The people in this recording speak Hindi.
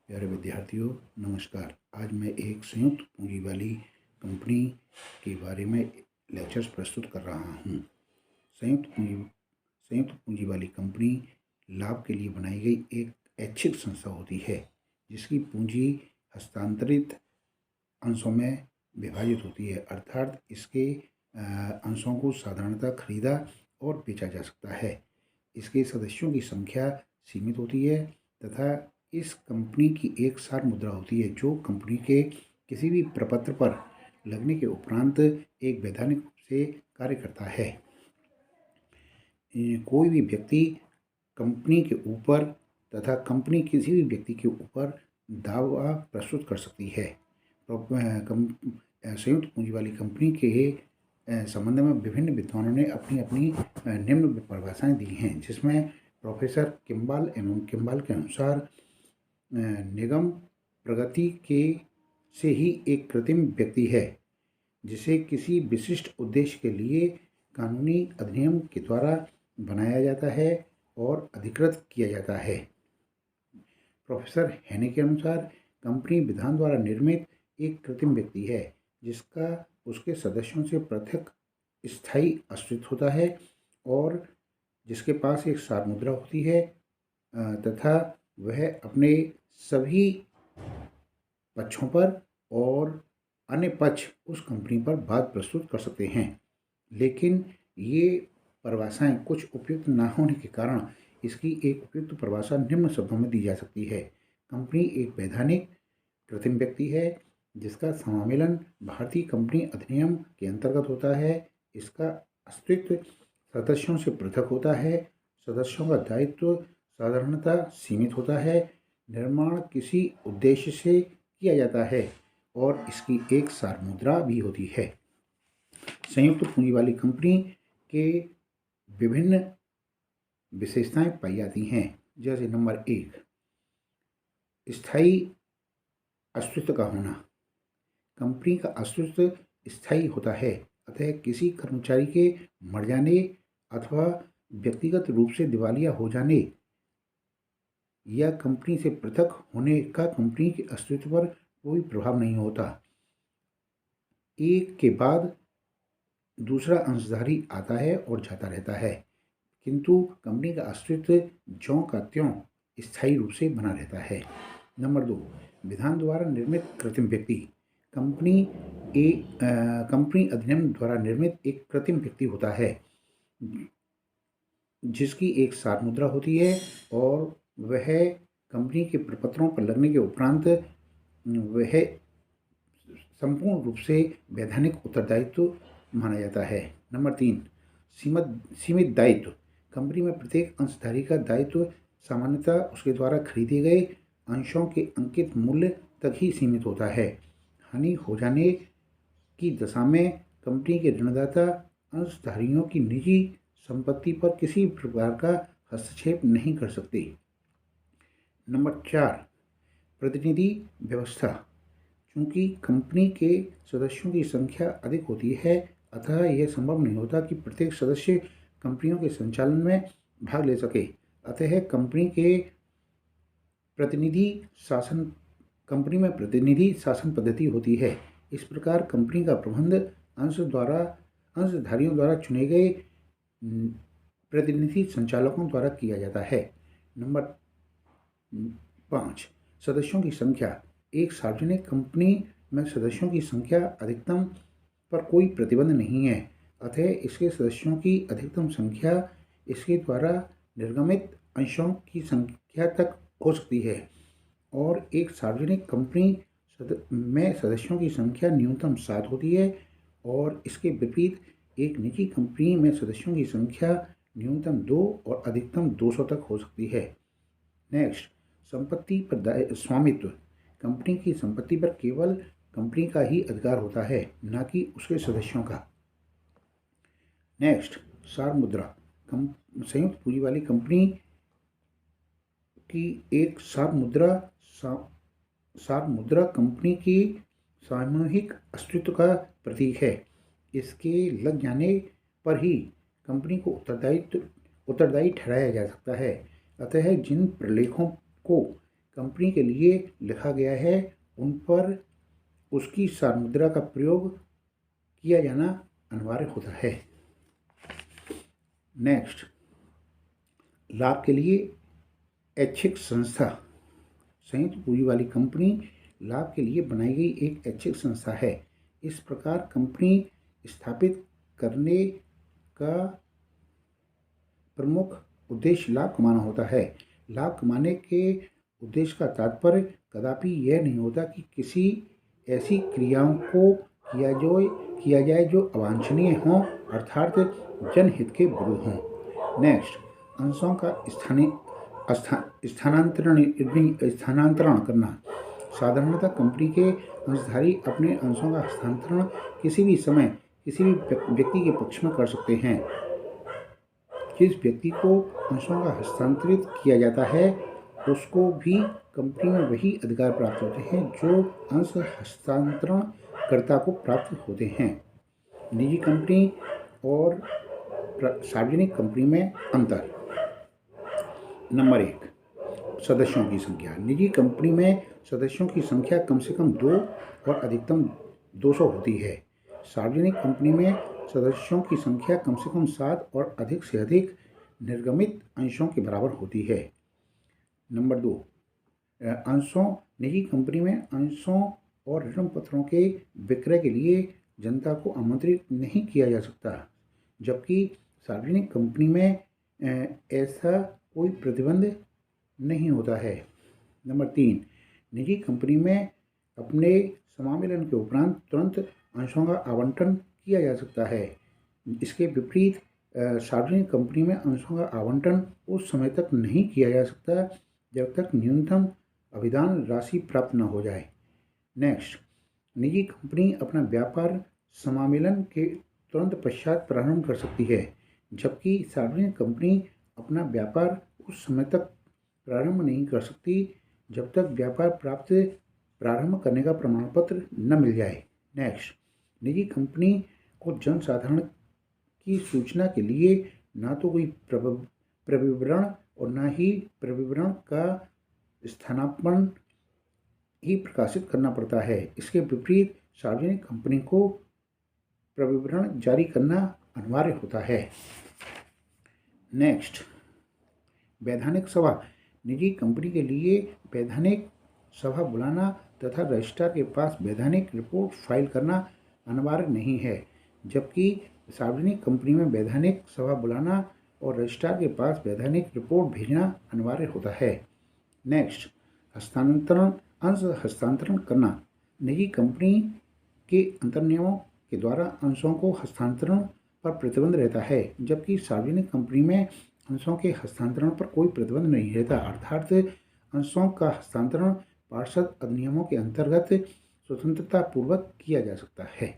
प्यारे विद्यार्थियों, नमस्कार। आज मैं एक संयुक्त पूंजी वाली कंपनी के बारे में लेक्चर्स प्रस्तुत कर रहा हूँ। संयुक्त पूंजी वाली कंपनी लाभ के लिए बनाई गई एक ऐच्छिक संस्था होती है, जिसकी पूंजी हस्तांतरित अंशों में विभाजित होती है, अर्थात इसके अंशों को साधारणतः खरीदा और बेचा जा सकता है। इसके सदस्यों की संख्या सीमित होती है तथा इस कंपनी की एक सार मुद्रा होती है, जो कंपनी के किसी भी प्रपत्र पर लगने के उपरांत एक वैधानिक रूप से कार्य करता है। कोई भी व्यक्ति कंपनी के ऊपर तथा कंपनी किसी भी व्यक्ति के ऊपर दावा प्रस्तुत कर सकती है। संयुक्त पूंजी वाली कंपनी के संबंध में विभिन्न विद्वानों ने अपनी अपनी निम्न परिभाषाएं दी हैं, जिसमें प्रोफेसर किम्बाल एवं किम्बाल के अनुसार निगम प्रगति के से ही एक कृत्रिम व्यक्ति है, जिसे किसी विशिष्ट उद्देश्य के लिए कानूनी अधिनियम के द्वारा बनाया जाता है और अधिकृत किया जाता है। प्रोफेसर हैने के अनुसार कंपनी विधान द्वारा निर्मित एक कृत्रिम व्यक्ति है, जिसका उसके सदस्यों से पृथक स्थायी अस्तित्व होता है और जिसके पास एक सार मुद्रा होती है तथा वह अपने सभी पक्षों पर और अन्य पक्ष उस कंपनी पर बात प्रस्तुत कर सकते हैं। लेकिन ये परिभाषाएं कुछ उपयुक्त न होने के कारण इसकी एक उपयुक्त परिभाषा निम्न शब्दों में दी जा सकती है। कंपनी एक वैधानिक कृत्रिम व्यक्ति है, जिसका समामेलन भारतीय कंपनी अधिनियम के अंतर्गत होता है। इसका अस्तित्व सदस्यों से पृथक होता है। सदस्यों का दायित्व साधारणतः सीमित होता है। निर्माण किसी उद्देश्य से किया जाता है और इसकी एक सार मुद्रा भी होती है। संयुक्त पूंजी वाली कंपनी के विभिन्न विशेषताएं पाई जाती हैं, जैसे नंबर 1, स्थायी अस्तित्व का होना। कंपनी का अस्तित्व स्थायी होता है, अतः किसी कर्मचारी के मर जाने अथवा व्यक्तिगत रूप से दिवालिया हो जाने या कंपनी से पृथक होने का कंपनी के अस्तित्व पर कोई प्रभाव नहीं होता। एक के बाद दूसरा अंशधारी आता है और जाता रहता है, किंतु कंपनी का अस्तित्व ज्यों का त्यों स्थायी रूप से बना रहता है। नंबर 2, विधान द्वारा निर्मित कृत्रिम व्यक्ति। कंपनी अधिनियम द्वारा निर्मित एक कृत्रिम व्यक्ति होता है, जिसकी एक सार मुद्रा होती है और वह कंपनी के प्रपत्रों पर लगने के उपरांत वह संपूर्ण रूप से वैधानिक उत्तरदायित्व माना जाता है। नंबर 3, सीमित दायित्व। कंपनी में प्रत्येक अंशधारी का दायित्व सामान्यतः उसके द्वारा खरीदे गए अंशों के अंकित मूल्य तक ही सीमित होता है। हानि हो जाने की दशा में कंपनी के ऋणदाता अंशधारियों की निजी संपत्ति पर किसी प्रकार का हस्तक्षेप नहीं कर सकते। नंबर 4, प्रतिनिधि व्यवस्था। चूँकि कंपनी के सदस्यों की संख्या अधिक होती है, अतः यह संभव नहीं होता कि प्रत्येक सदस्य कंपनियों के संचालन में भाग ले सके। अतः कंपनी में प्रतिनिधि शासन पद्धति होती है। इस प्रकार कंपनी का प्रबंध अंशधारियों द्वारा चुने गए प्रतिनिधि संचालकों द्वारा किया जाता है। नंबर 5, सदस्यों की संख्या। एक सार्वजनिक कंपनी में सदस्यों की संख्या अधिकतम पर कोई प्रतिबंध नहीं है, अतः इसके सदस्यों की अधिकतम संख्या इसके द्वारा निर्गमित अंशों की संख्या तक हो सकती है और एक सार्वजनिक कंपनी में सदस्यों की संख्या न्यूनतम 7 होती है और इसके विपरीत एक निजी कंपनी में सदस्यों की संख्या न्यूनतम 2 और अधिकतम 200 तक हो सकती है। नेक्स्ट, संपत्ति पर स्वामित्व। कंपनी की संपत्ति पर केवल कंपनी का ही अधिकार होता है, न कि उसके सदस्यों का। नेक्स्ट, सार मुद्रा। संयुक्त पूंजी वाली कंपनी की एक सार मुद्रा कंपनी की सामूहिक अस्तित्व का प्रतीक है। इसके लग जाने पर ही कंपनी को उत्तरदायी ठहराया जा सकता है। अतः जिन प्रलेखों को कंपनी के लिए लिखा गया है उन पर उसकी सार्वमुद्रा का प्रयोग किया जाना अनिवार्य होता है। नेक्स्ट, लाभ के लिए ऐच्छिक संस्था। संयुक्त पूंजी वाली कंपनी लाभ के लिए बनाई गई एक ऐच्छिक संस्था है। इस प्रकार कंपनी स्थापित करने का प्रमुख उद्देश्य लाभ कमाना होता है। लाभ कमाने के उद्देश्य का तात्पर्य कदापि यह नहीं होता कि किसी ऐसी क्रियाओं को किया जाए जो अवांछनीय हों, अर्थात जनहित के विरुद्ध हों। नेक्स्ट, अंशों का स्थानांतरण करना। साधारणतः कंपनी के अंशधारी अपने अंशों का हस्तांतरण किसी भी समय किसी भी व्यक्ति के पक्ष में कर सकते हैं। जिस व्यक्ति को अंशों का हस्तांतरित किया जाता है उसको भी कंपनी में वही अधिकार प्राप्त होते हैं जो अंश हस्तांतरण कर्ता को प्राप्त होते हैं। निजी कंपनी और सार्वजनिक कंपनी में अंतर। नंबर 1, सदस्यों की संख्या। निजी कंपनी में सदस्यों की संख्या कम से कम 2 और अधिकतम 200 होती है। सार्वजनिक कंपनी में सदस्यों की संख्या कम से कम 7 और अधिक से अधिक निर्गमित अंशों के बराबर होती है। नंबर 2, अंशों। निजी कंपनी में अंशों और ऋण पत्रों के विक्रय के लिए जनता को आमंत्रित नहीं किया जा सकता, जबकि सार्वजनिक कंपनी में ऐसा कोई प्रतिबंध नहीं होता है। नंबर 3, निजी कंपनी में अपने समामेलन के उपरांत तुरंत अंशों का आवंटन किया जा सकता है। इसके विपरीत सार्वजनिक कंपनी में अंशों का आवंटन उस समय तक नहीं किया जा सकता जब तक न्यूनतम अभिदान राशि प्राप्त न हो जाए। नेक्स्ट, निजी कंपनी अपना व्यापार समामेलन के तुरंत पश्चात प्रारंभ कर सकती है, जबकि सार्वजनिक कंपनी अपना व्यापार उस समय तक प्रारंभ नहीं कर सकती जब तक व्यापार प्रारंभ करने का प्रमाण पत्र न मिल जाए। नेक्स्ट, निजी कंपनी को जनसाधारण की सूचना के लिए ना तो कोई प्रविवरण और ना ही प्रविवरण का स्थानापन्न ही प्रकाशित करना पड़ता है। इसके विपरीत सार्वजनिक कंपनी को प्रविवरण जारी करना अनिवार्य होता है। नेक्स्ट, वैधानिक सभा। निजी कंपनी के लिए वैधानिक सभा बुलाना तथा रजिस्ट्रार के पास वैधानिक रिपोर्ट फाइल करना अनिवार्य नहीं है, जबकि सार्वजनिक कंपनी में वैधानिक सभा बुलाना और रजिस्ट्रार के पास वैधानिक रिपोर्ट भेजना अनिवार्य होता है। नेक्स्ट, अंश हस्तांतरण करना। निजी कंपनी के अंतर्नियमों के द्वारा अंशों को हस्तांतरण पर प्रतिबंध रहता है, जबकि सार्वजनिक कंपनी में अंशों के हस्तांतरण पर कोई प्रतिबंध नहीं रहता, अर्थात अंशों का हस्तांतरण पार्षद अधिनियमों के अंतर्गत स्वतंत्रता पूर्वक किया जा सकता है।